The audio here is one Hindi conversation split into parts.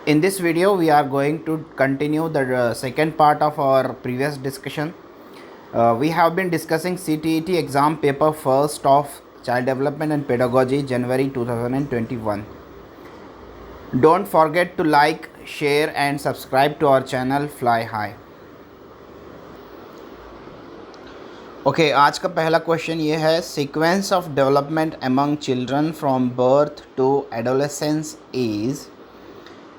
In this video, we are going to continue the second part of our previous discussion. We have been discussing CTET exam paper first of Child Development and Pedagogy, January 2021. Don't forget to like, share and subscribe to our channel Fly High. Okay आज का पहला क्वेश्चन ये है, sequence of development among children from birth to adolescence is.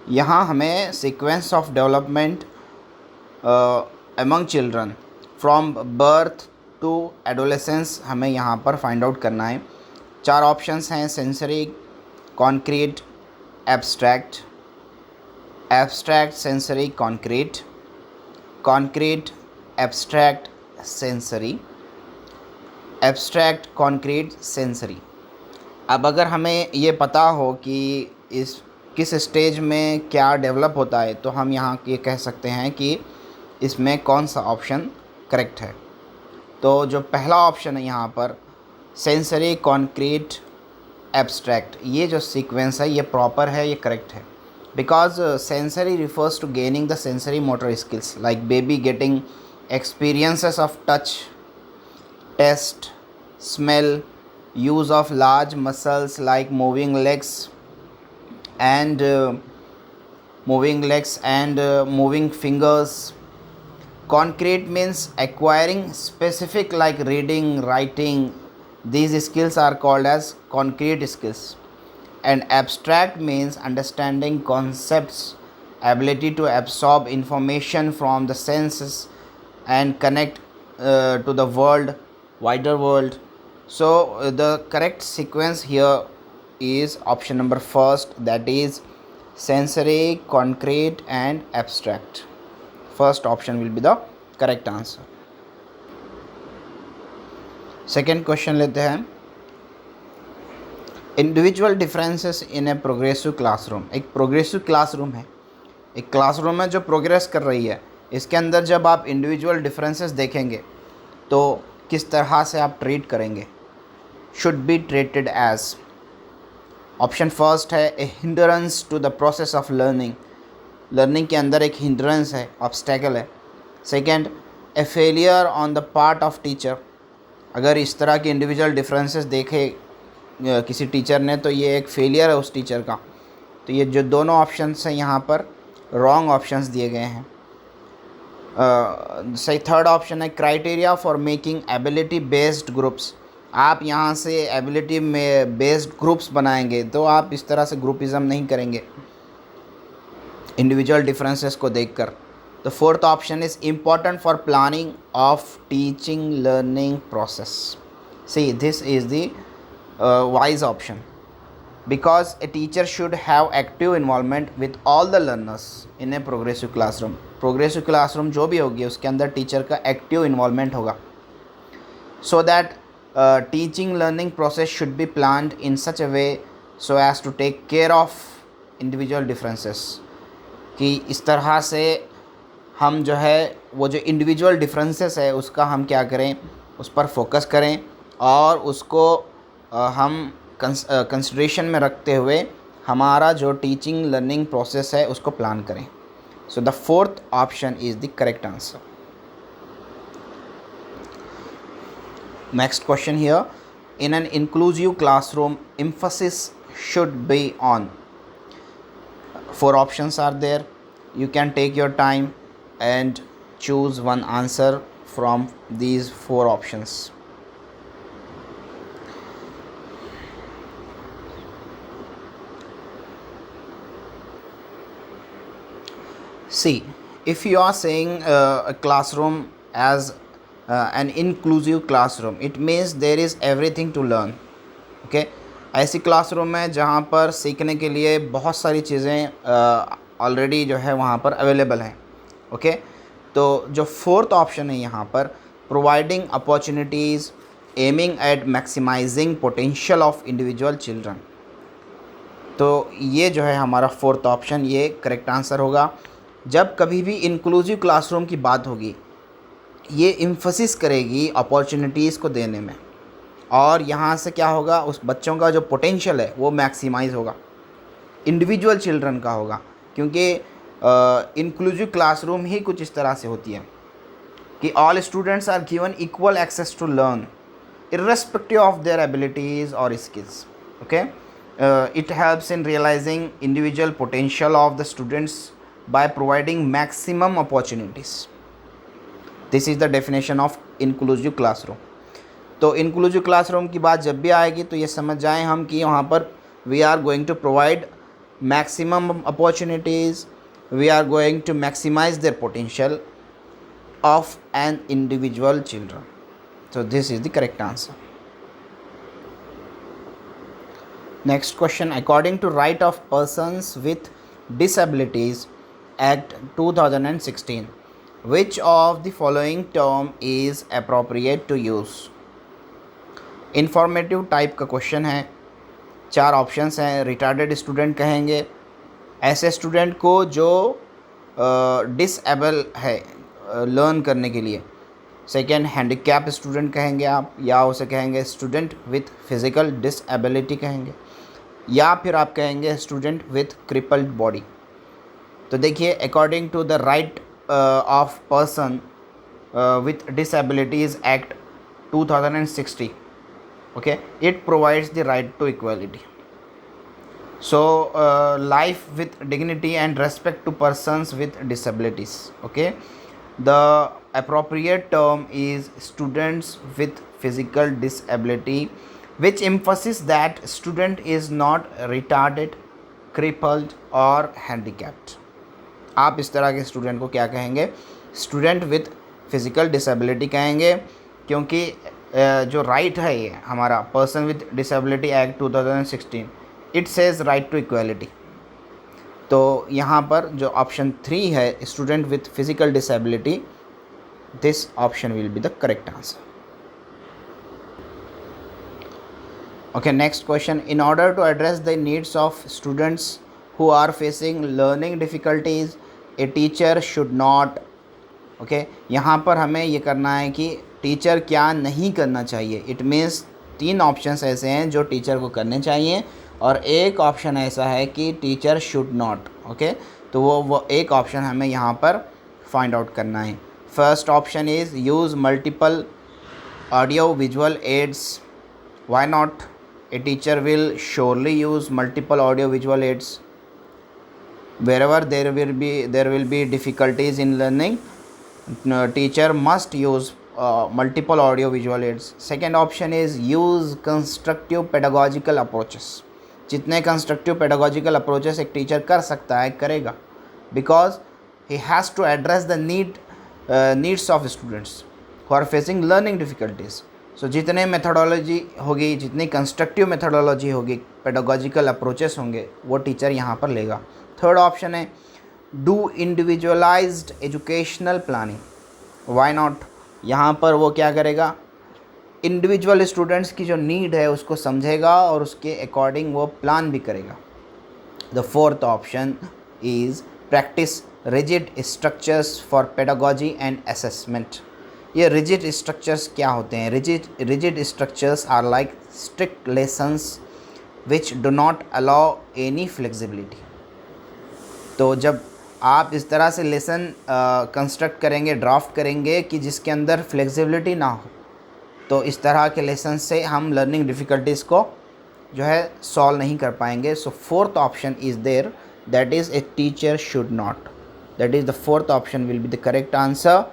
यहाँ हमें sequence of development among children from birth to adolescence हमें यहाँ पर फाइंड आउट करना है। चार ऑप्शंस हैं, sensory, concrete, abstract, abstract, sensory, concrete, concrete, abstract, sensory, abstract, concrete, sensory. अब अगर हमें ये पता हो कि इस किस स्टेज में क्या डेवलप होता है तो हम यहाँ ये कह सकते हैं कि इसमें कौन सा ऑप्शन करेक्ट है। तो जो पहला ऑप्शन है यहाँ पर सेंसरी, कॉन्क्रीट, एब्स्ट्रैक्ट, ये जो सीक्वेंस है ये प्रॉपर है, ये करेक्ट है। Because sensory refers to gaining the sensory motor skills like baby getting experiences of touch, taste, smell, use of large muscles like moving legs and moving fingers. Concrete means acquiring specific like reading, writing. These skills are called as concrete skills. And abstract means understanding concepts, ability to absorb information from the senses and connect to the world, wider world. So the correct sequence here is option number first, that is sensory, concrete and abstract. First option will be the correct answer. Second question लेते हैं, individual differences in a progressive classroom. एक प्रोग्रेसिव क्लासरूम है, एक क्लासरूम है जो प्रोग्रेस कर रही है। इसके अंदर जब आप इंडिविजुअल डिफरेंसेस देखेंगे तो किस तरह से आप ट्रीट करेंगे। Should be treated as, option first है a hindrance to the process of learning. Learning के अंदर एक हिंड्रेंस है, ऑब्स्टेकल है। Second, a failure on the part of teacher. अगर इस तरह के इंडिविजुअल डिफरेंसेस देखे किसी टीचर ने तो ये एक फेलियर है उस टीचर का। तो ये जो दोनों ऑप्शंस हैं यहाँ पर रॉन्ग ऑप्शंस दिए गए हैं। सही थर्ड ऑप्शन है criteria for making ability based groups. आप यहाँ से एबिलिटी में बेस्ड ग्रुप्स बनाएंगे तो आप इस तरह से ग्रुपिज़म नहीं करेंगे इंडिविजुअल डिफरेंसेस को देखकर। तो fourth option is important for planning of teaching learning process. See this is the wise option because a teacher should have active involvement with all the learners in a progressive classroom. Progressive classroom जो भी होगी उसके अंदर टीचर का एक्टिव इन्वॉल्वमेंट होगा, so that teaching learning process should be planned in such a way so as to take care of individual differences। कि इस तरह से हम जो है वो जो इंडिविजुअल डिफरेंसेस है उसका हम क्या करें, उस पर फोकस करें और उसको हम कंसिडरेशन में रखते हुए हमारा जो टीचिंग लर्निंग प्रोसेस है उसको प्लान करें। So the fourth option is the correct answer. Next question here, in an inclusive classroom emphasis should be on। Four options are there, you can take your time and choose one answer from these four options। See, if you are saying a classroom as an inclusive classroom, it means there is everything to learn। okay? ऐसी क्लासरूम है जहाँ पर सीखने के लिए बहुत सारी चीज़ें ऑलरेडी जो है वहाँ पर अवेलेबल हैं। ओके तो जो फोर्थ ऑप्शन है यहाँ पर providing opportunities aiming at maximising potential of individual children, तो ये जो है हमारा फोर्थ ऑप्शन, ये करेक्ट आंसर होगा। जब कभी भी इंक्लूसिव क्लासरूम की बात होगी ये एम्फसिस करेगी अपॉर्चुनिटीज़ को देने में, और यहाँ से क्या होगा, उस बच्चों का जो पोटेंशियल है वो मैक्सिमाइज़ होगा, इंडिविजुअल चिल्ड्रन का होगा। क्योंकि इंक्लूसिव क्लासरूम ही कुछ इस तरह से होती है कि all students are given equal access to learn irrespective of their abilities or skills. Okay, it helps in realizing individual potential of the students by providing maximum opportunities. This is the definition of inclusive classroom. तो inclusive classroom की बात जब भी आएगी तो ये समझ जाएं हम कि वहाँ पर we are going to provide maximum opportunities, we are going to maximize their potential of an individual children. So this is the correct answer. Next question, according to Right of Persons with Disabilities Act 2016, which of the following term is appropriate to use? Informative type का क्वेश्चन है, 4 ऑप्शंस हैं. रिटार्डेड स्टूडेंट कहेंगे ऐसे स्टूडेंट को जो डिसेबल है लर्न करने के लिए. सेकेंड, हैंडीकैप स्टूडेंट कहेंगे आप, या उसे कहेंगे स्टूडेंट विथ फिज़िकल डिसेबिलिटी कहेंगे, या फिर आप कहेंगे स्टूडेंट विथ क्रिपल्ड बॉडी. तो देखिए, according to the right of person with disabilities act 2060, okay, it provides the right to equality. So life with dignity and respect to persons with disabilities. Okay, the appropriate term is students with physical disability, which emphasizes that student is not retarded, crippled or handicapped. आप इस तरह के स्टूडेंट को क्या कहेंगे? स्टूडेंट विथ फिज़िकल डिसेबिलिटी कहेंगे, क्योंकि जो राइट है ये हमारा person with disability act 2016, it says right to equality. तो यहाँ पर जो ऑप्शन 3 है, student with physical disability, this option will be the correct answer. Okay, next question. In order to address the needs of students who are facing learning difficulties, a teacher should not. Okay, यहाँ पर हमें ये करना है कि टीचर क्या नहीं करना चाहिए. इट मीन्स 3 ऑप्शंस ऐसे हैं जो टीचर को करने चाहिए और एक ऑप्शन ऐसा है कि टीचर शुड नॉट. ओके, तो वो एक ऑप्शन हमें यहाँ पर फाइंड आउट करना है. First option is use multiple audio visual aids. Why not? A teacher will surely use multiple audio visual aids wherever there will be difficulties in learning. Teacher must use multiple audio visual aids. Second option is use constructive pedagogical approaches. जितने constructive pedagogical approaches एक टीचर कर सकता है करेगा, because he has to address the needs of students who are facing learning difficulties. सो जितने मेथडोलॉजी होगी, जितनी कंस्ट्रक्टिव मेथडोलॉजी होगी, पेडागोजिकल अप्रोचेस होंगे, वो टीचर यहाँ पर लेगा. थर्ड ऑप्शन है do individualised educational planning. Why not? यहाँ पर वो क्या करेगा? इंडिविजुअल स्टूडेंट्स की जो नीड है उसको समझेगा और उसके अकॉर्डिंग वो प्लान भी करेगा. The fourth option is practice rigid structures for pedagogy and assessment. ये रिजिड स्ट्रक्चर्स क्या होते हैं? Rigid structures are like strict lessons which do not allow any flexibility. तो जब आप इस तरह से लेसन कंस्ट्रक्ट करेंगे, ड्राफ्ट करेंगे कि जिसके अंदर फ्लेक्सिबिलिटी ना हो, तो इस तरह के लेसन से हम लर्निंग डिफ़िकल्टीज़ को जो है सॉल्व नहीं कर पाएंगे. So fourth option is there, that is a teacher should not. That is the fourth option will be the correct answer.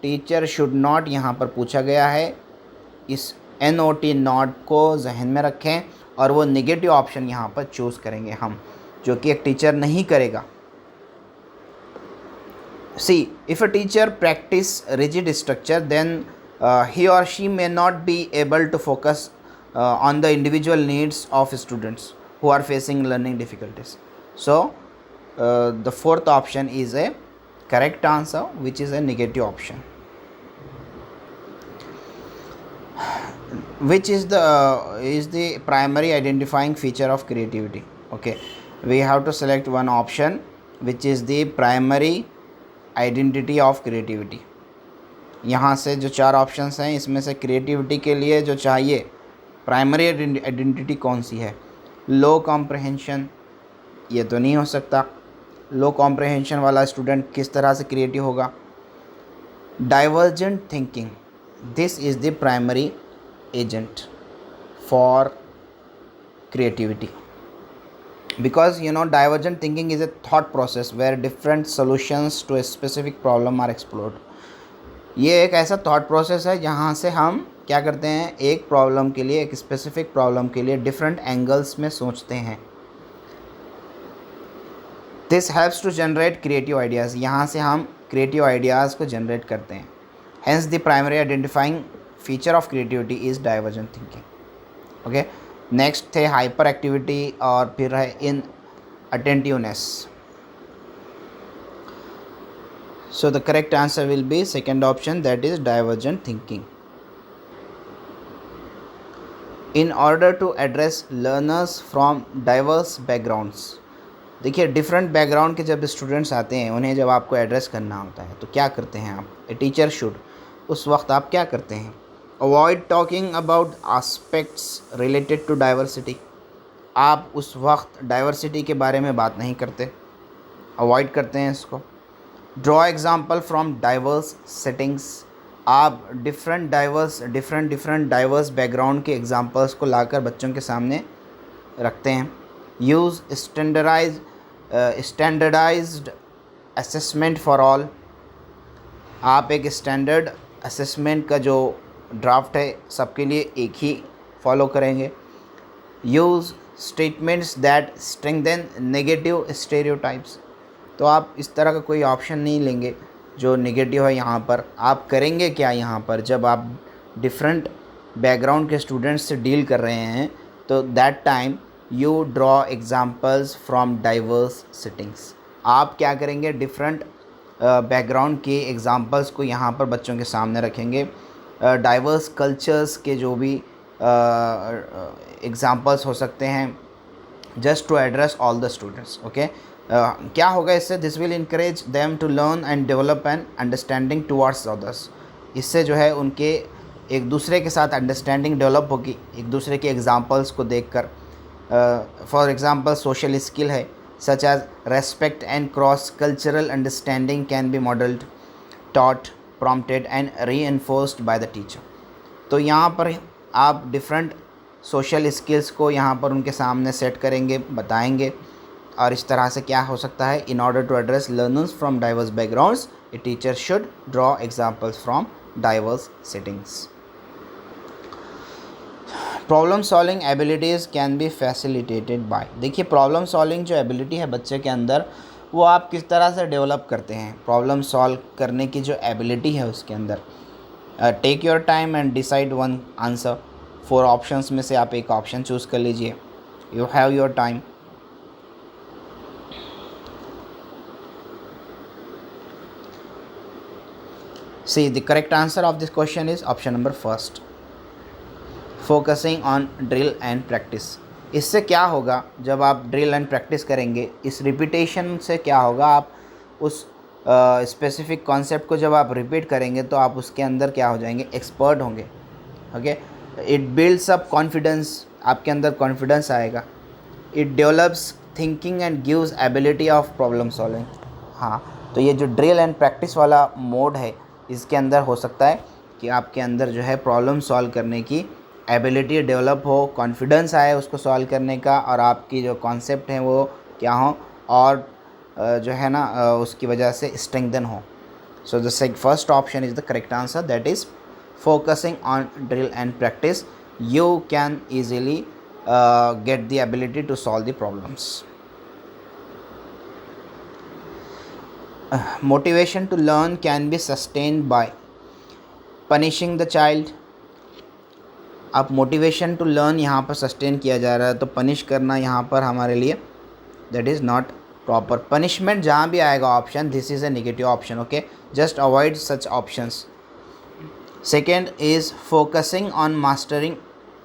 Teacher should not यहाँ पर पूछा गया है. इस NOT नॉट को जहन में रखें और वो नेगेटिव ऑप्शन यहाँ पर चूज़ करेंगे हम, जो कि एक टीचर नहीं करेगा. See, if a teacher practise rigid structure, then he or she may not be able to focus on the individual needs of students who are facing learning difficulties. So the fourth option is a correct answer, which is a negative option. Which is the primary identifying feature of creativity? Okay, we have to select one option which is the primary identity of creativity. यहाँ से जो 4 ऑप्शंस हैं, इसमें से क्रिएटिविटी के लिए जो चाहिए प्राइमरी आइडेंटिटी कौन सी है? लो कॉम्प्रहेंशन, ये तो नहीं हो सकता. लो कॉम्प्रहेंशन वाला स्टूडेंट किस तरह से क्रिएटिव होगा? Divergent thinking, this is the primary agent for creativity, because divergent thinking is a thought process where different solutions to a specific problem are explored. ये एक ऐसा थॉट प्रोसेस है जहाँ से हम क्या करते हैं, एक प्रॉब्लम के लिए, एक स्पेसिफिक प्रॉब्लम के लिए डिफरेंट एंगल्स में सोचते हैं. This helps to generate creative ideas, यहाँ से हम क्रिएटिव आइडियाज़ को जनरेट करते हैं. Hence the primary identifying feature of creativity is divergent thinking. Okay, next थे हाइपर एक्टिविटी और फिर है inattentiveness. So the correct answer will be second option, that is divergent thinking. In order to address learners from diverse backgrounds, देखिए डिफरेंट बैकग्राउंड के जब स्टूडेंट्स आते हैं, उन्हें जब आपको एड्रेस करना होता है तो क्या करते हैं आप? ए टीचर शुड, उस वक्त आप क्या करते हैं? Avoid talking about aspects related to diversity, आप उस वक्त डाइवर्सिटी के बारे में बात नहीं करते, अवॉइड करते हैं इसको. Draw example from diverse settings, आप डिफरेंट डाइवर्स बैकग्राउंड के एग्जाम्पल्स को लाकर बच्चों के सामने रखते हैं. Use standardised assessment for all, आप एक स्टैंडर्ड असेसमेंट का जो ड्राफ्ट है सबके लिए एक ही फॉलो करेंगे. Use statements that strengthen negative stereotypes, तो आप इस तरह का कोई ऑप्शन नहीं लेंगे जो नेगेटिव है. यहाँ पर आप करेंगे क्या? यहाँ पर जब आप डिफरेंट बैकग्राउंड के स्टूडेंट्स से डील कर रहे हैं तो that time you draw examples from diverse settings, आप क्या करेंगे? डिफरेंट बैकग्राउंड के एग्जाम्पल्स को यहाँ पर बच्चों के सामने रखेंगे. डाइवर्स कल्चर्स के जो भी एग्जाम्पल्स हो सकते हैं, just to address all the students. Okay, क्या होगा इससे? This will encourage them to learn and develop an understanding towards others, इससे जो है उनके एक दूसरे के साथ अंडरस्टैंडिंग डेवलप होगी एक दूसरे के एग्जाम्पल्स को देखकर. फॉर एग्जाम्पल सोशल स्किल है such as respect and cross cultural understanding can be modelled, taught, prompted and reinforced by the teacher. तो यहाँ पर आप डिफरेंट सोशल स्किल्स को यहाँ पर उनके सामने सेट करेंगे, बताएंगे, और इस तरह से क्या हो सकता है? In order to address learners from diverse backgrounds, a teacher should draw examples from diverse settings. Problem solving abilities can be facilitated by, देखिए प्रॉब्लम सॉल्विंग जो एबिलिटी है बच्चे के अंदर, वो आप किस तरह से डेवलप करते हैं? प्रॉब्लम सॉल्व करने की जो एबिलिटी है उसके अंदर. Take your time and decide one answer. 4 options में से आप एक ऑप्शन चूज़ कर लीजिए. You have your time. See the correct answer of this question is option number first, focusing on drill and practice. इससे क्या होगा? जब आप ड्रिल एंड प्रैक्टिस करेंगे, इस रिपीटेशन से क्या होगा? आप उस स्पेसिफिक कॉन्सेप्ट को जब आप रिपीट करेंगे तो आप उसके अंदर क्या हो जाएंगे? एक्सपर्ट होंगे. Okay, it builds up confidence, आपके अंदर कॉन्फिडेंस आएगा. It develops thinking and gives ability of problem solving. हाँ, तो ये जो ड्रिल एंड प्रैक्टिस वाला मोड है, इसके अंदर हो सकता है कि आपके अंदर जो है प्रॉब्लम सॉल्व करने की एबिलिटी डेवलप हो, कॉन्फिडेंस आए उसको सॉल्व करने का, और आपकी जो कॉन्सेप्ट हैं वो क्या हो, और जो है ना उसकी वजह से स्ट्रेंथन हो. So the first option is the correct answer, that is focusing on drill and practice. You can easily get the ability to solve the problems. Motivation to learn can be sustained by punishing the child. अब मोटिवेशन टू लर्न यहाँ पर सस्टेन किया जा रहा है, तो पनिश करना यहाँ पर हमारे लिए that is not proper. Punishment जहाँ भी आएगा option, this is a negative option. Okay, just avoid such options. Second is focusing on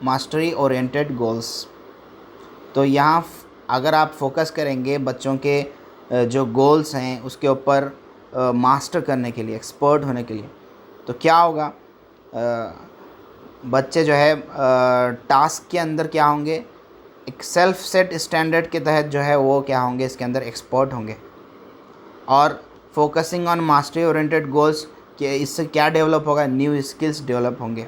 mastery oriented goals. तो यहाँ अगर आप फोकस करेंगे बच्चों के जो गोल्स हैं उसके ऊपर मास्टर करने के लिए, एक्सपर्ट होने के लिए, तो क्या होगा? बच्चे जो है टास्क के अंदर क्या होंगे? एक सेल्फ सेट स्टैंडर्ड के तहत जो है वो क्या होंगे? इसके अंदर एक्सपर्ट होंगे. और focusing on mastery oriented goals, कि इससे क्या डेवलप होगा, न्यू स्किल्स डेवलप होंगे,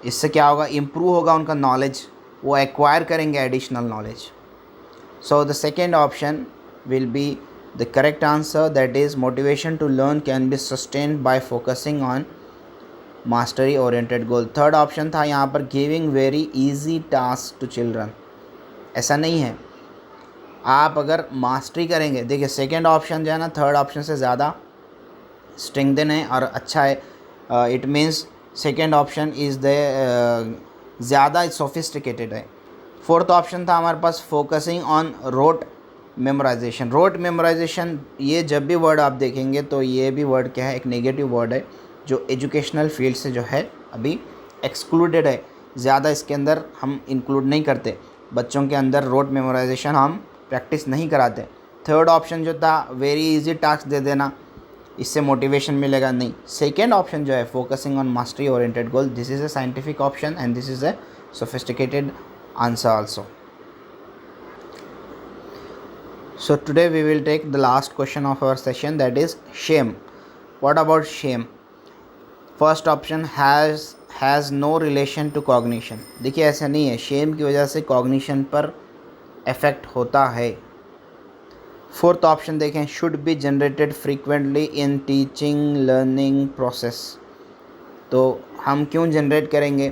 इससे क्या होगा, इम्प्रूव होगा उनका नॉलेज, वो एक्वायर करेंगे additional knowledge. So the second option will be the correct answer, that is motivation to learn can be sustained by focusing on mastery oriented goal. Third option था यहाँ पर giving very easy task to children. ऐसा नहीं है, आप अगर मास्टरी करेंगे, देखिए सेकेंड ऑप्शन जो है ना थर्ड ऑप्शन से ज़्यादा स्ट्रेंथन है और अच्छा है. It means second option is the ज़्यादा सोफिस्टिकेटेड है. फोर्थ ऑप्शन था हमारे पास focusing on rote memorisation. Rote memorisation, ये जब भी वर्ड आप देखेंगे तो ये भी वर्ड क्या है, एक नेगेटिव वर्ड है जो एजुकेशनल फील्ड से जो है अभी एक्सक्लूडेड है. ज़्यादा इसके अंदर हम इंक्लूड नहीं करते, बच्चों के अंदर रोट मेमोराइजेशन हम प्रैक्टिस नहीं कराते. थर्ड ऑप्शन जो था वेरी इजी टास्क दे देना, इससे मोटिवेशन मिलेगा, नहीं. सेकेंड ऑप्शन जो है focusing on mastery oriented goal, this is a scientific option and this is a sophisticated answer also. So today we will take the last question of our session, that is shame. What about shame? First option has no relation to cognition. देखिए ऐसा नहीं है, shame की वजह से cognition पर effect होता है. फोर्थ ऑप्शन देखें, should be generated frequently in teaching learning process. तो हम क्यों जनरेट करेंगे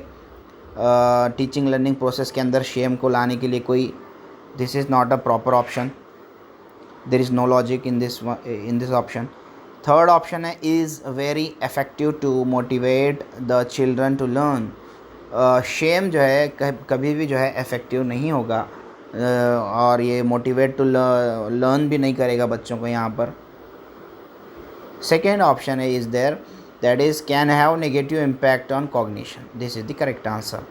टीचिंग लर्निंग प्रोसेस के अंदर शेम को लाने के लिए कोई, this is not a proper option. there is no logic in this option. Third option is very effective to motivate the children to learn. Shame जो है कभी भी जो है इफ़ेक्टिव नहीं होगा और ये मोटिवेट टू लर्न भी नहीं करेगा बच्चों को यहाँ पर. सेकेंड ऑप्शन है is there, that is can have negative impact on cognition. This is the correct answer.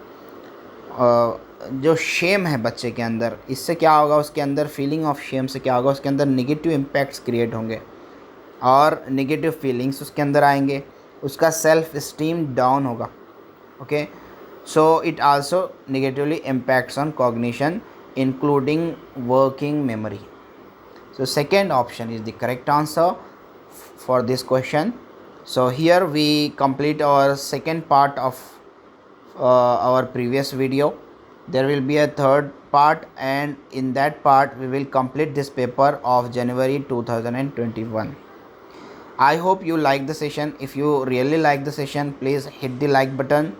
जो शेम है बच्चे के अंदर, इससे क्या होगा, उसके अंदर फीलिंग ऑफ शेम से क्या होगा, उसके अंदर नेगेटिव इम्पैक्ट्स क्रिएट होंगे और नेगेटिव फीलिंग्स उसके अंदर आएंगे, उसका सेल्फ इस्टीम डाउन होगा. Okay, so it also negatively impacts on cognition including working memory. So second option is the correct answer for this question. So here we complete our second part of our previous video. There will be a third part, and in that part we will complete this paper of January 2021. I hope you like the session. If you really like the session, please hit the like button.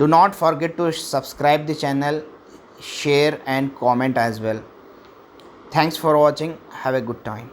Do not forget to subscribe the channel, share and comment as well. Thanks for watching. Have a good time.